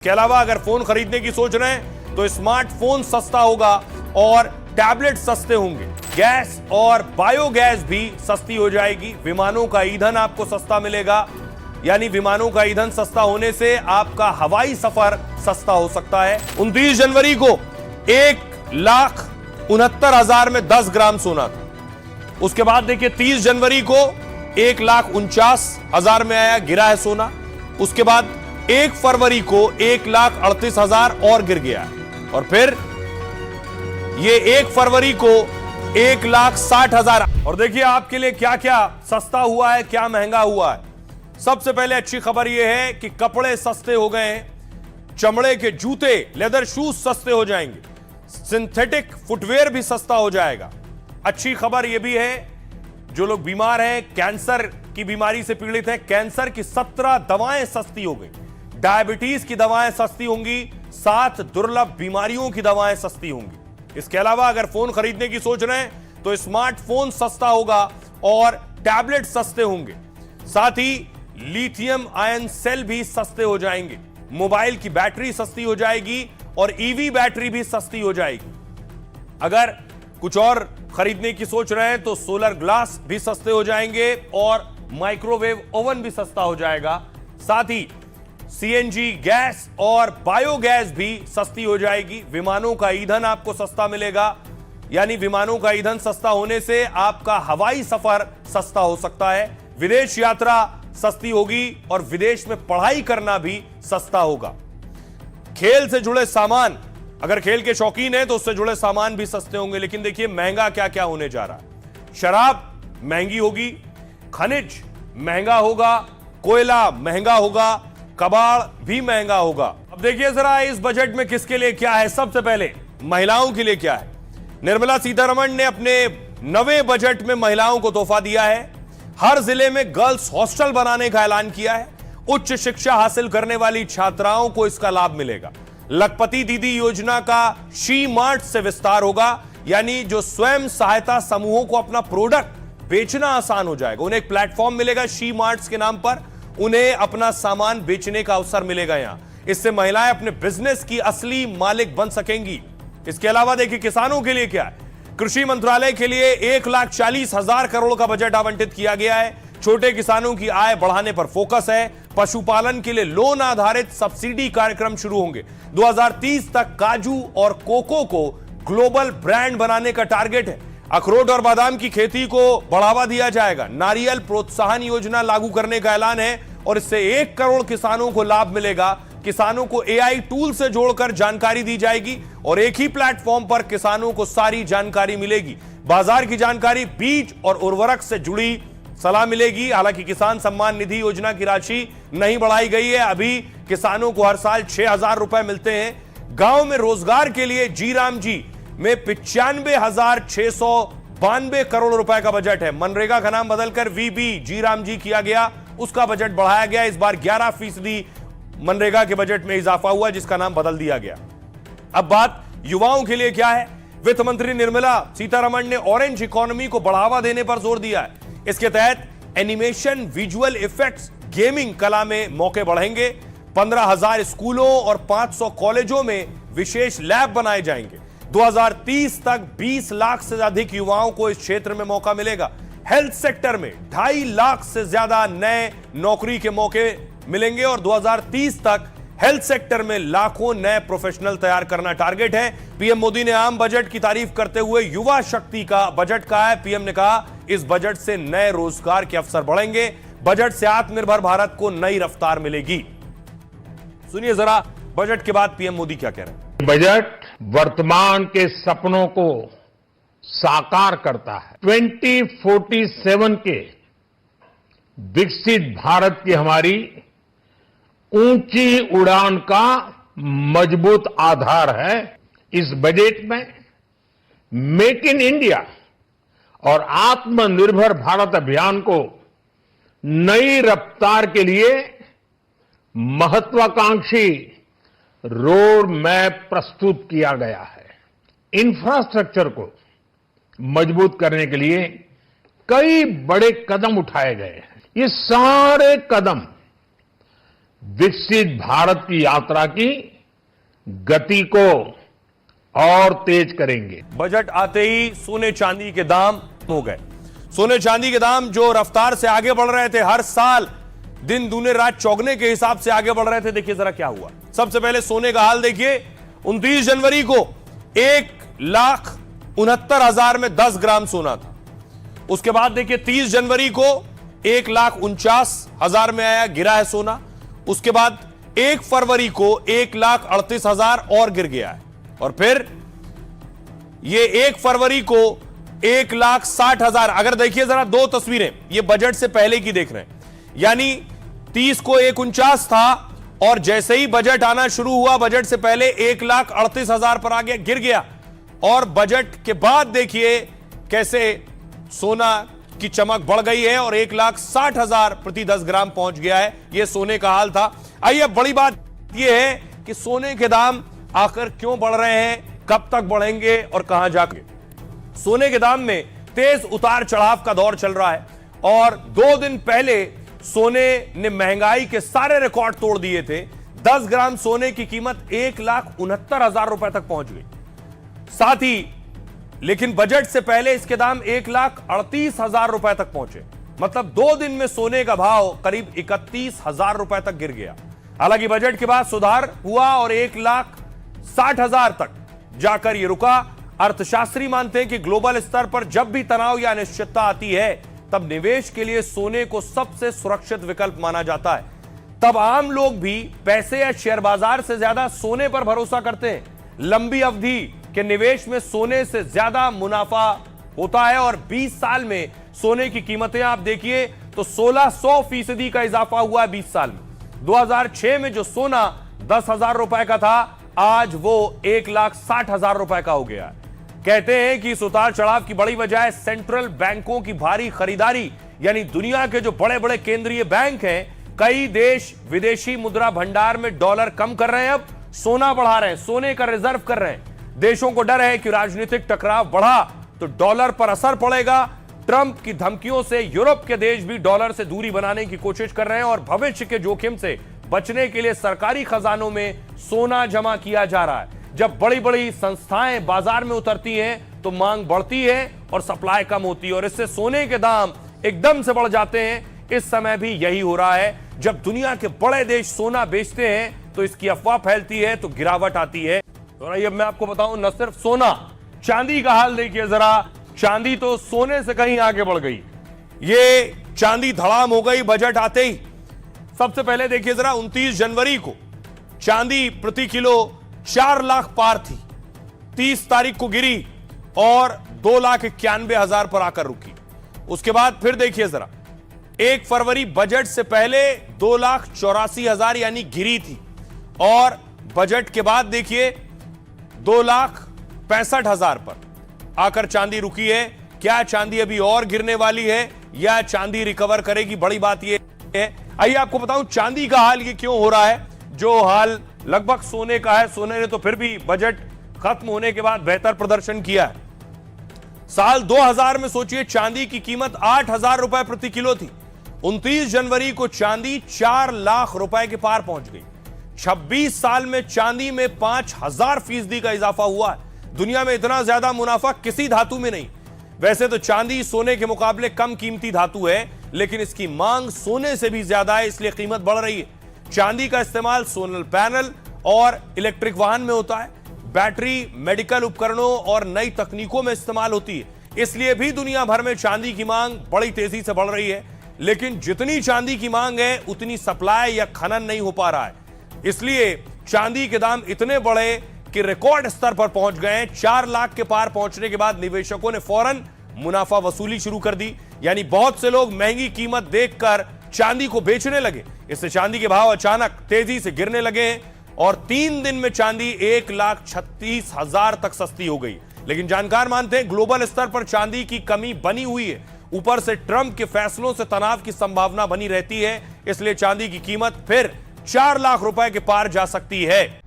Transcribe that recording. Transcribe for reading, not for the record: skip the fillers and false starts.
के अलावा अगर फोन खरीदने की सोच रहे हैं तो स्मार्टफोन सस्ता होगा और टैबलेट सस्ते होंगे। गैस और बायोगैस भी सस्ती हो जाएगी। विमानों का ईंधन आपको सस्ता मिलेगा, यानी विमानों का ईंधन सस्ता होने से आपका हवाई सफर सस्ता हो सकता है। 29 जनवरी को 1,69,000 में 10 ग्राम सोना था। उसके बाद देखिए 30 जनवरी को 1,49,000 में आया, गिरा है सोना। उसके बाद 1 फरवरी को 1,38,000 और गिर गया, और फिर ये 1 फरवरी को 1,60,000। और देखिए आपके लिए क्या क्या सस्ता हुआ है, क्या महंगा हुआ है। सबसे पहले अच्छी खबर यह है कि कपड़े सस्ते हो गए हैं। चमड़े के जूते, लेदर शूज सस्ते हो जाएंगे। सिंथेटिक फुटवेयर भी सस्ता हो जाएगा। अच्छी खबर यह भी है, जो लोग बीमार हैं, कैंसर की बीमारी से पीड़ित हैं, कैंसर की 17 दवाएं सस्ती हो गई। डायबिटीज की दवाएं सस्ती होंगी, 7 दुर्लभ बीमारियों की दवाएं सस्ती होंगी। इसके अलावा अगर फोन खरीदने की सोच रहे हैं तो स्मार्टफोन सस्ता होगा और टैबलेट सस्ते होंगे। साथ ही लिथियम आयन सेल भी सस्ते हो जाएंगे। मोबाइल की बैटरी सस्ती हो जाएगी और ईवी बैटरी भी सस्ती हो जाएगी। अगर कुछ और खरीदने की सोच रहे हैं तो सोलर ग्लास भी सस्ते हो जाएंगे और माइक्रोवेव ओवन भी सस्ता हो जाएगा। साथ ही सीएनजी गैस और बायोगैस भी सस्ती हो जाएगी। विमानों का ईंधन आपको सस्ता मिलेगा, यानी विमानों का ईंधन सस्ता होने से आपका हवाई सफर सस्ता हो सकता है। विदेश यात्रा सस्ती होगी और विदेश में पढ़ाई करना भी सस्ता होगा। खेल से जुड़े सामान, अगर खेल के शौकीन हैं तो उससे जुड़े सामान भी सस्ते होंगे। लेकिन देखिए महंगा क्या क्या होने जा रहा है। शराब महंगी होगी, खनिज महंगा होगा, कोयला महंगा होगा, कबाड़ भी महंगा होगा। अब देखिए जरा इस बजट में किसके लिए क्या है। सबसे पहले महिलाओं के लिए क्या है। निर्मला सीतारमण ने अपने नवे बजट में महिलाओं को तोहफा दिया है। हर जिले में गर्ल्स हॉस्टल बनाने का ऐलान किया है। उच्च शिक्षा हासिल करने वाली छात्राओं को इसका लाभ मिलेगा। लखपति दीदी योजना का शी मार्ट से विस्तार होगा, यानी जो स्वयं सहायता समूहों को अपना प्रोडक्ट बेचना आसान हो जाएगा। उन्हें एक प्लेटफॉर्म मिलेगा शी मार्ट्स के नाम पर, उन्हें अपना सामान बेचने का अवसर मिलेगा। यहां इससे महिलाएं अपने बिजनेस की असली मालिक बन सकेंगी। इसके अलावा देखिए किसानों के लिए क्या है। कृषि मंत्रालय के लिए 1,40,000 करोड़ का बजट आवंटित किया गया है। छोटे किसानों की आय बढ़ाने पर फोकस है। पशुपालन के लिए लोन आधारित सब्सिडी कार्यक्रम शुरू होंगे। 2030 तक काजू और कोको को ग्लोबल ब्रांड बनाने का टारगेट है। अखरोट और बादाम की खेती को बढ़ावा दिया जाएगा। नारियल प्रोत्साहन योजना लागू करने का ऐलान है और इससे 1 करोड़ किसानों को लाभ मिलेगा। किसानों को एआई टूल से जोड़कर जानकारी दी जाएगी और एक ही प्लेटफॉर्म पर किसानों को सारी जानकारी मिलेगी। बाजार की जानकारी, बीज और उर्वरक से जुड़ी सलाह मिलेगी। हालांकि किसान सम्मान निधि योजना की राशि नहीं बढ़ाई गई है। अभी किसानों को हर साल 6,000 रुपए मिलते हैं। गांव में रोजगार के लिए जी राम जी में 95,692 करोड़ रुपए का बजट है। मनरेगा का नाम बदलकर वीबी जी राम जी किया गया, उसका बजट बढ़ाया गया। इस बार 11% मनरेगा के बजट में इजाफा हुआ, जिसका नाम बदल दिया गया। अब बात युवाओं के लिए क्या है। वित्त मंत्री निर्मला सीतारमण ने ऑरेंज इकोनॉमी को बढ़ावा देने पर जोर दिया है। इसके तहत एनिमेशन, विजुअल इफेक्ट्स, गेमिंग, कला में मौके बढ़ेंगे। 15,000 स्कूलों और 500 कॉलेजों में विशेष लैब बनाए जाएंगे। 2030 तक 20 लाख से अधिक युवाओं को इस क्षेत्र में मौका मिलेगा। हेल्थ सेक्टर में 2.5 लाख से ज्यादा नए नौकरी के मौके मिलेंगे और 2030 तक हेल्थ सेक्टर में लाखों नए प्रोफेशनल तैयार करना टारगेट है। पीएम मोदी ने आम बजट की तारीफ करते हुए युवा शक्ति का बजट कहा है। पीएम ने कहा इस बजट से नए रोजगार के अवसर बढ़ेंगे। बजट से आत्मनिर्भर भारत को नई रफ्तार मिलेगी। सुनिए जरा बजट के बाद पीएम मोदी क्या कह रहे हैं। बजट वर्तमान के सपनों को साकार करता है। 2047 के विकसित भारत की हमारी ऊंची उड़ान का मजबूत आधार है। इस बजट में मेक इन इंडिया और आत्मनिर्भर भारत अभियान को नई रफ्तार के लिए महत्वाकांक्षी रोड मैप प्रस्तुत किया गया है। इंफ्रास्ट्रक्चर को मजबूत करने के लिए कई बड़े कदम उठाए गए हैं। ये सारे कदम विकसित भारत की यात्रा की गति को और तेज करेंगे। बजट आते ही सोने चांदी के दाम हो गए। सोने चांदी के दाम जो रफ्तार से आगे बढ़ रहे थे, हर साल दिन दूने रात चौगने के हिसाब से आगे बढ़ रहे थे, देखिए जरा क्या हुआ। सबसे पहले सोने का हाल देखिए। 29 जनवरी को 1,69,000 में 10 ग्राम सोना था। उसके बाद देखिए 30 जनवरी को 1,49,000 में आया, गिरा है सोना। उसके बाद 1 फरवरी को 1,38,000 और गिर गया है। और फिर ये 1 फरवरी को 1,60,000। अगर देखिए जरा दो तस्वीरें, ये बजट से पहले की देख रहे हैं, यानी 30 को 1,49 था और जैसे ही बजट आना शुरू हुआ, बजट से पहले 1,38,000 पर आ गया, गिर गया। और बजट के बाद देखिए कैसे सोना की चमक बढ़ गई है और 1,60,000 प्रति 10 ग्राम पहुंच गया है। यह सोने का हाल था। आइए बड़ी बात यह है कि सोने के दाम आखिर क्यों बढ़ रहे हैं, कब तक बढ़ेंगे और कहां जाके। सोने के दाम में तेज उतार चढ़ाव का दौर चल रहा है और 2 दिन पहले सोने ने महंगाई के सारे रिकॉर्ड तोड़ दिए थे। 10 ग्राम सोने की कीमत 1,69,000 रुपए तक पहुंच गई। साथ ही लेकिन बजट से पहले इसके दाम 1,38,000 रुपए तक पहुंचे। मतलब 2 दिन में सोने का भाव करीब 31,000 रुपए तक गिर गया। हालांकि बजट के बाद सुधार हुआ और 1,60,000 तक जाकर यह रुका। अर्थशास्त्री मानते हैं कि ग्लोबल स्तर पर जब भी तनाव या अनिश्चितता आती है, तब निवेश के लिए सोने को सबसे सुरक्षित विकल्प माना जाता है। तब आम लोग भी पैसे या शेयर बाजार से ज्यादा सोने पर भरोसा करते हैं। लंबी अवधि के निवेश में सोने से ज्यादा मुनाफा होता है और 20 साल में सोने की कीमतें आप देखिए तो 1600% का इजाफा हुआ है 20 साल में। 2006 में जो सोना 10,000 रुपए का था, आज वो 1,60,000 रुपए का हो गया है। कहते हैं कि इस उतार चढ़ाव की बड़ी वजह है सेंट्रल बैंकों की भारी खरीदारी, यानी दुनिया के जो बड़े बड़े केंद्रीय बैंक हैं, कई देश विदेशी मुद्रा भंडार में डॉलर कम कर रहे हैं, अब सोना बढ़ा रहे हैं, सोने का रिजर्व कर रहे हैं। देशों को डर है कि राजनीतिक टकराव बढ़ा तो डॉलर पर असर पड़ेगा। ट्रंप की धमकियों से यूरोप के देश भी डॉलर से दूरी बनाने की कोशिश कर रहे हैं और भविष्य के जोखिम से बचने के लिए सरकारी खजानों में सोना जमा किया जा रहा है। जब बड़ी बड़ी संस्थाएं बाजार में उतरती हैं तो मांग बढ़ती है और सप्लाई कम होती है और इससे सोने के दाम एकदम से बढ़ जाते हैं। इस समय भी यही हो रहा है। जब दुनिया के बड़े देश सोना बेचते हैं तो इसकी अफवाह फैलती है तो गिरावट आती है। और ये मैं आपको बताऊं, न सिर्फ सोना, चांदी का हाल देखिए जरा। चांदी तो सोने से कहीं आगे बढ़ गई। ये चांदी धड़ाम हो गई बजट आते ही। सबसे पहले देखिए जरा 29 जनवरी को चांदी प्रति किलो 4 लाख पार थी। 30 तारीख को गिरी और 2,91,000 पर आकर रुकी। उसके बाद फिर देखिए जरा 1 फरवरी बजट से पहले 2,84,000 यानी गिरी थी और बजट के बाद देखिए 2,65,000 पर आकर चांदी रुकी है। क्या चांदी अभी और गिरने वाली है या चांदी रिकवर करेगी, बड़ी बात यह है। आइए आपको बताऊं चांदी का हाल ये क्यों हो रहा है, जो हाल लगभग सोने का है। सोने ने तो फिर भी बजट खत्म होने के बाद बेहतर प्रदर्शन किया है। साल 2000 में सोचिए चांदी की कीमत 8,000 रुपए प्रति किलो थी। 29 जनवरी को चांदी 4 लाख रुपए के पार पहुंच गई। 26 साल में चांदी में 5,000% का इजाफा हुआ है। दुनिया में इतना ज्यादा मुनाफा किसी धातु में नहीं। वैसे तो चांदी सोने के मुकाबले कम कीमती धातु है, लेकिन इसकी मांग सोने से भी ज्यादा है, इसलिए कीमत बढ़ रही है। चांदी का इस्तेमाल सोलर पैनल और इलेक्ट्रिक वाहन में होता है। बैटरी, मेडिकल उपकरणों और नई तकनीकों में इस्तेमाल होती है। इसलिए भी दुनिया भर में चांदी की मांग बड़ी तेजी से बढ़ रही है। लेकिन जितनी चांदी की मांग है उतनी सप्लाई या खनन नहीं हो पा रहा है। इसलिए चांदी के दाम इतने बढ़े कि रिकॉर्ड स्तर पर पहुंच गए हैं। 4 लाख के पार पहुंचने के बाद निवेशकों ने फौरन मुनाफा वसूली शुरू कर दी, यानी बहुत से लोग महंगी कीमत देखकर चांदी को बेचने लगे। इससे चांदी के भाव अचानक तेजी से गिरने लगे हैं और 3 दिन में चांदी 1,36,000 तक सस्ती हो गई। लेकिन जानकार मानते हैं ग्लोबल स्तर पर चांदी की कमी बनी हुई है। ऊपर से ट्रंप के फैसलों से तनाव की संभावना बनी रहती है, इसलिए चांदी की कीमत फिर 4 लाख रुपए के पार जा सकती है।